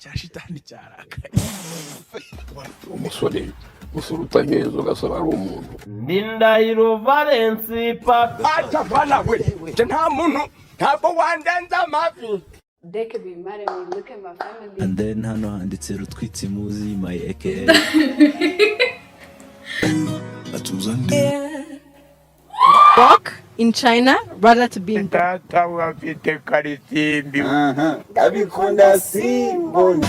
cyashitani cyarakaye umusore utageze ugasaba ari umuntu Ndindahiro Valence Papa atabana we nta muntu ntabwo wandanza amavi. They could be mad at me. Look at my family. And then hano handitse Rutwitsi Muzi my aka Work in China rather to be in Tata wafite karisimbi. ndabikunda simbona.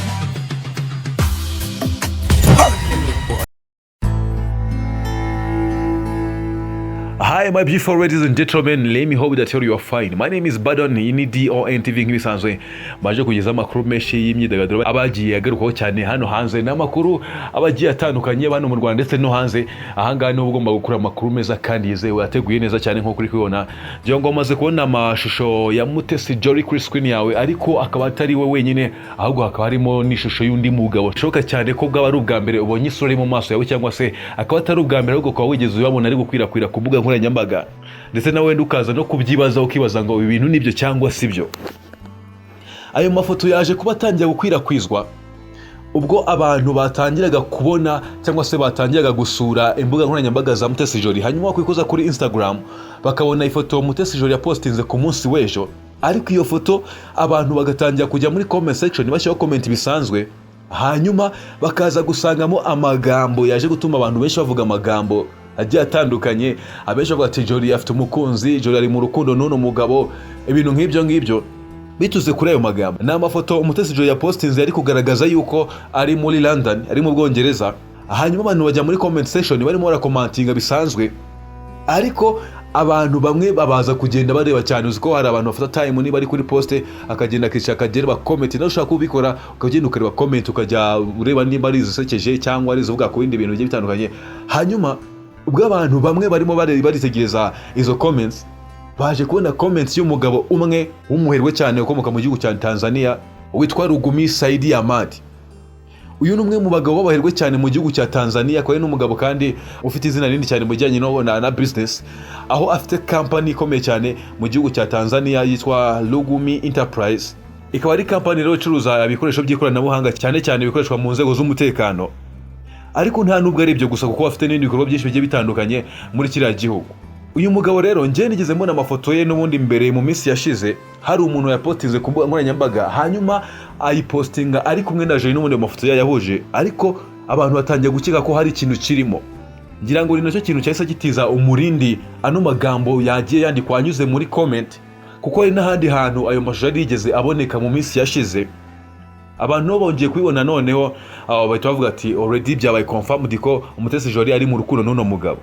Hi, my beautiful ladies and gentlemen. Let me hope that you are fine. My name is Badon. Iyi ni DON TV nk'ibisanzwe. Baje kugeza amakuru menshi y'imyidagaduro abagiye agarukaho cyane hano hanze n'amakuru abagiye atandukanye hano mu Rwanda ndetse no hanze. Ahangaha niho ugomba gukura amakuru meza kandi yizewe ateguye neza cyane nko kuri kubona. Ngiye ngo maze kubona amashusho ya Mutesi Jolly kuri screen yawe, ariko akaba atari we wenyine, ahubwo hakaba harimo n'ishusho y'undi mugabo. Shoka cyane ko bwaba ari ubwa mbere ubonye isura mu maso yawe, cyangwa se akaba atari ubwa mbere ahubwo kwa wigeze ubabona ari gukwirakwira ku mbuga nkoranyambaga, ndetse nawe ukaza no kubyibaza ukibaza ngo ibi bintu nibyo cyangwa sibyo. Ayo mafoto yaje kuba atangira gukwirakwizwa ubwo abantu batangiraga kubona cyangwa se batangiraga gusura imbuga nkoranyambaga za Mutesi Jolly, hanyuma bakikoza kuri Instagram bakabona ifoto Mutesi Jolly yapostinze ku munsi w'ejo. Ariko iyo foto abantu bagatangira kujya muri comment section bashyiraho comment bisanzwe, hanyuma bakaza gusangamo amagambo yaje gutuma abantu benshi bavuga amagambo agiye atandukanye. Abenshi bavuga ati Jolly afite umukunzi, Jolly ari mu rukundo n'uno mugabo, ibintu nk'ibyo bituze kuri ayo magambo. Ni amafoto Mutesi Jolly yapostinze ari kugaragaza yuko ari muri London, ari mu Bwongereza. Hanyuma abantu bajya muri comment section barimo barakomantinga bisanzwe, ariko abantu bamwe babaza kugenda bareba cyane. Uziko hari abantu bafata time niba ari kuri poste akagenda akica akagera ba comment, nawe ushaka kubikora ukagenda ukareba comment ukajya ureba niba ari zisekeje cyangwa ari zivuga ku bindi bintu bigiye bitandukanye. Hanyuma ubwo abantu bamwe barimo baritegereza izo comments, baje kubona comments y'umugabo umwe w'umuherwe cyane ukomoka mu gihugu cya Tanzania witwa Rugumi Saidi Ahmad. Uyu ni umwe mu bagabo babaherwe cyane mu gihugu cya Tanzania, kwa n'umugabo kandi ufite izina rinini cyane mu bijyanye na business, aho afite company ikomeye cyane mu gihugu cya Tanzania yitwa Rugumi Enterprise. Ikaba ari company rero icuruza ibikoresho by'ikoranabuhanga cyane cyane bikoreshwa mu nzego z'umutekano. Ariko nta nubwo ari ibyo gusa, kuko afite n'ibindi bikorwa byinshi bigiye bitandukanye muri kiriya gihugu. Uyu mugabo rero njye nigeze mbona amafoto ye n'ubundi mbere mu minsi yashize, hari umuntu yapostinze ku mbuga nkoranyambaga, hanyuma ayipostinga ari kumwe na Jolly n'ubundi mafoto yayahuje, ariko abantu batangiye gukeka ko hari ikintu kirimo. Ngira ngo ni nacyo kintu cyahise gitiza umurindi ano magambo yagiye yandikwa anyuze muri comment, kuko hari n'ahandi hantu ayo mashusho yari yigeze aboneka mu minsi yashize. Abantu bongeye kubibona noneho bahita bavuga ati already byabaye confirmed ko Mutesi Jolly ari mu rukundo n'uno mugabo.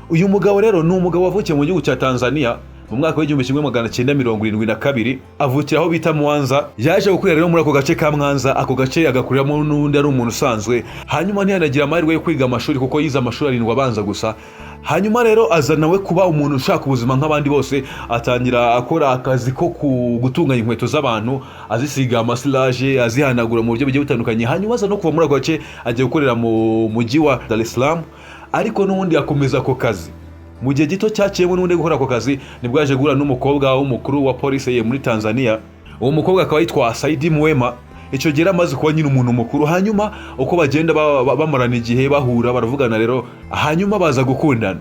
Uyu mugabo rero ni umugabo wavukiye mu gihugu cya Tanzania mu mwaka w'1972, avukira aho bita Mwanza. Yaje gukurira rero muri ako gace ka Mwanza, ako gace agakuriramo n'undi ari umuntu usanzwe. Hanyuma ntiyanagira amahirwe yo kwiga amashuri kuko yize amashuri 7 abanza gusa. Hanyuma rero aza nawe kuba umuntu ushaka ubuzima nk'abandi bose, atangira akora akazi ko gutunganya inkweto z'abantu, azisiga amasilage, azihanagura mu buryo bugiye butandukanye. Hanyuma aza no kuva muri ako gace agiye gukorera mu mujyi wa Dar es Salaam, ariko n'ubundi yakomeza ako kazi. Mu gihe gito cyaciyemo n'ubundi gukora ako kazi, nibwo yaje guhura n'umukobwa w'umukuru wa polisi ye muri Tanzania. Uwo mukobwa akaba yitwa Saidi Mwema. Icyo gihe amaze kuba nyine umuntu mukuru. Hanyuma uko bagenda bamarana igihe bahura baravugana rero, hanyuma baza gukundana.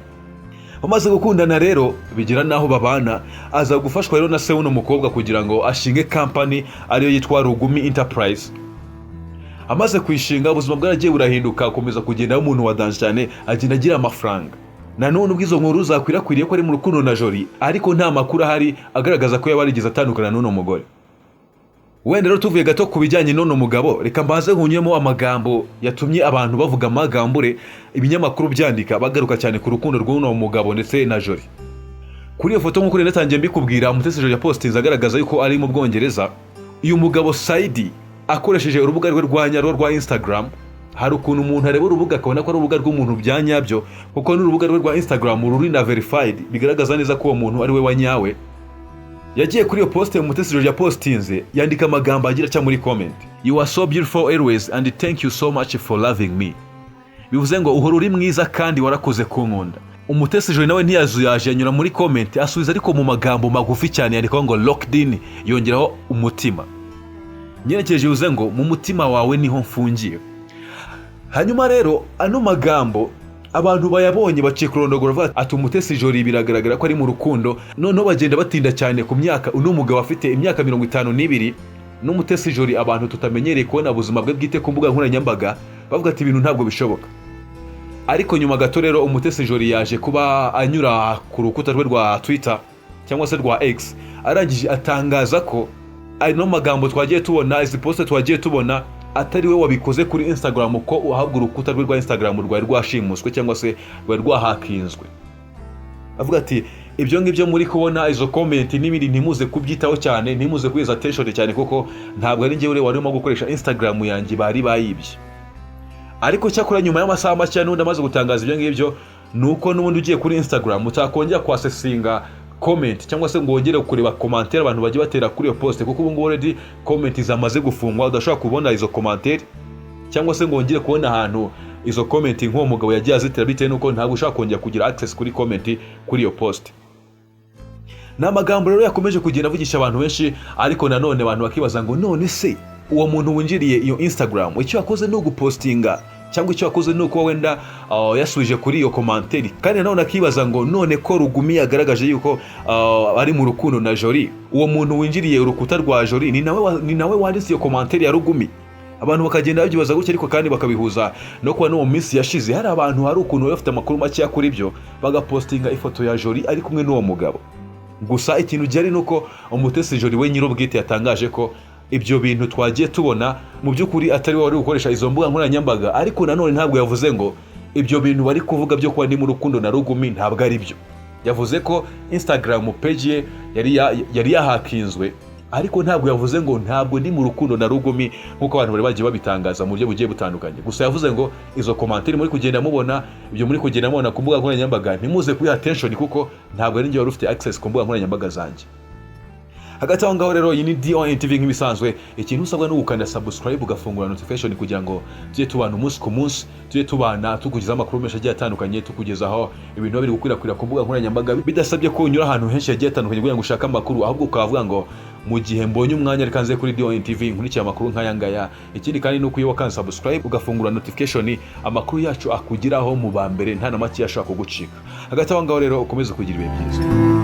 Bamaze gukundana rero bigira naho babana, aza gufashwa rero na se w'uno mukobwa kugira ngo ashinge company ariyo yitwa Rugumi Enterprise. Amaze kwishinga ubuzima bwaragiye burahinduka, akomeza kugenda umuntu wadanje cyane, agenda agira amafaranga. Nanone ubwizo nkuru zakwirakwiriye ko ari mu rukundo na Jolly, ariko nta makuru ahari agaragaza ko yabarigeze atandukana n'uno mugore. Wenda rero tuvuye gato ku bijyanye n'uno mugabo, reka mbaze nkunyemo amagambo yatumye abantu bavuga amagambure, ibinyamakuru byandika bagaruka cyane ku rukundo rw'uno mugabo ndetse na Jolly. Kuri iyo foto nk'uko natangiye mbikubwira, Mutesi Jolly yapostinze agaragaza yuko ari mu Bwongereza. Uyu mugabo Saidi akoresheje urubuga rwe rwa nyarwo rwa Instagram. Hari ukuntu umuntu areba urubuga akabona ko ari urubuga rw'umuntu bya nyabyo, kuko n'urubuga rwe rwa Instagram ruri na verified, bigaragaza neza ko uwo muntu ari we wa nyawe. Yagiye kuri iyo post Mutesi Jolly yapostinze, yandika amagambo agira cya muri comment: "You are so beautiful always and thank you so much for loving me." Bivuze ngo uhora uri mwiza kandi warakoze kunkunda. Umutesi Jolly nawe ntiyazuyaje, anyura muri comment asubiza ariko mu magambo magufi cyane, yandika ngo locked in, yongeraho umutima. nyerekeje uze ngo mu mutima wawe niho mfungiye. Hanyuma rero ano magambo abantu bayabonye baciye kurondogora ati Umutesi Jolly biragaragara ko ari mu rukundo, noneho bagenda batinda cyane ku myaka. Uno mugabo afite imyaka 52 n'Umutesi Jolly abantu tutamenyereye kubona ubuzima bwe bwite ku mbuga nkoranyambaga, bavuga ati ibintu ntabwo bishoboka. Ariko nyuma gato rero Umutesi Jolly yaje kuba anyura ku rukuta rwe rwa Twitter cyangwa se rwa X, arangije atangaza ko ano magambo twagiye tubona, izi post twagiye tubona atari we wabikoze kuri Instagram, ko uhabwa urukuta rwe rwa Instagram rwari rwashimuswe cyangwa se rwari rwahakinzwe. Avuga ati ibyo ngibyo muri kubona izo comment n'ibindi ntimuze kubyitaho cyane, ntimuze kwiza attention cyane, kuko ntabwo ari njyewe warimo gukoresha Instagram yanjye bari bayibye. Ariko cyakora nyuma y'amasaha make n'undi amaze gutangaza ibyo ngibyo, nuko n'ubundi ugiye kuri Instagram utakongera kwasesinga comment cyangwa se ngo wongere kureba commentaire abantu bagiye batera kuri iyo post, kuko ubu ngubu already comment zamaze gufungwa, udashobora kubona izo commentaire cyangwa se ngo wongere kubona ahantu izo comment nk'uwo mugabo yagiye azitira, bitewe nuko ntabwo ushaka kongera kugira access kuri comment kuri iyo post. N'amagambo rero yakomeje kugenda avugisha abantu benshi, ariko nanone abantu bakibaza ngo none se uwo muntu winjiriye iyo Instagram icyo yakoze no gupostinga cyangwa icyo yakoze nuko wenda yasubije kuri iyo commentaire. Kandi nanone akibaza ngo none ko Rugumi yagaragaje yuko ari mu rukundo na Jolly, uwo muntu winjiriye urukuta rwa Jolly ni nawe wanditse iyo commentaire ya Rugumi. Abantu bakagenda babibaza gutya, ariko kandi bakabihuza no kuba no mu minsi yashize hari abantu hari ukuntu bafite amakuru make kuri ibyo bagapostinga ifoto ya Jolly ari kumwe n'uwo mugabo. Gusa ikintu gihari nuko Umutesi Jolly we nyir'ubwite yatangaje ko ibyo bintu twagiye tubona mu by'ukuri atari wari gukoresha izo mbuga nkoranyambaga, ariko nanone ntabwo yavuze ngo ibyo bintu bari kuvuga byo kuba ni mu rukundo na Rugumi ntabwo ari byo. Yavuze ko Instagram page ye yari yahakinzwe, ariko ntabwo yavuze ngo ntabwo ni mu rukundo na Rugumi nk'uko abantu bari bagiye babitangaza mu buryo bugiye butandukanye. Gusa yavuze ngo izo commentaire muri kugenda mubona, ibyo muri kugenda mubona ku mbuga nkoranyambaga ntimuze kuyiha attention, kuko ntabwo ari njye wari ufite access ku mbuga nkoranyambaga zanjye. Hagati aho ngaho rero iyi ni DON TV nk'ibisanzwe, ikintu usabwa no gukanda subscribe ugafungura notification kugira ngo tujye tubana umunsi ku munsi, tujye tubana tukugezaho amakuru menshi agiye atandukanye, tukugezaho ibintu biri gukwirakwira ku mbuga nkoranyambaga, bidasabye ko unyura ahantu henshi hagiye atandukanye kugira ngo ushake amakuru, ahubwo ukavuga ngo mu gihe mbonye umwanya reka nze kuri DON TV nkurikiye amakuru nk'aya ngaya. Ikindi kandi nuko iyo wakanda subscribe ugafungura notification, amakuru yacu akugiraho mu ba mbere nta na make yashaka kugucika. Hagati aho ngaho rero ukomeze kugira ibihe byiza.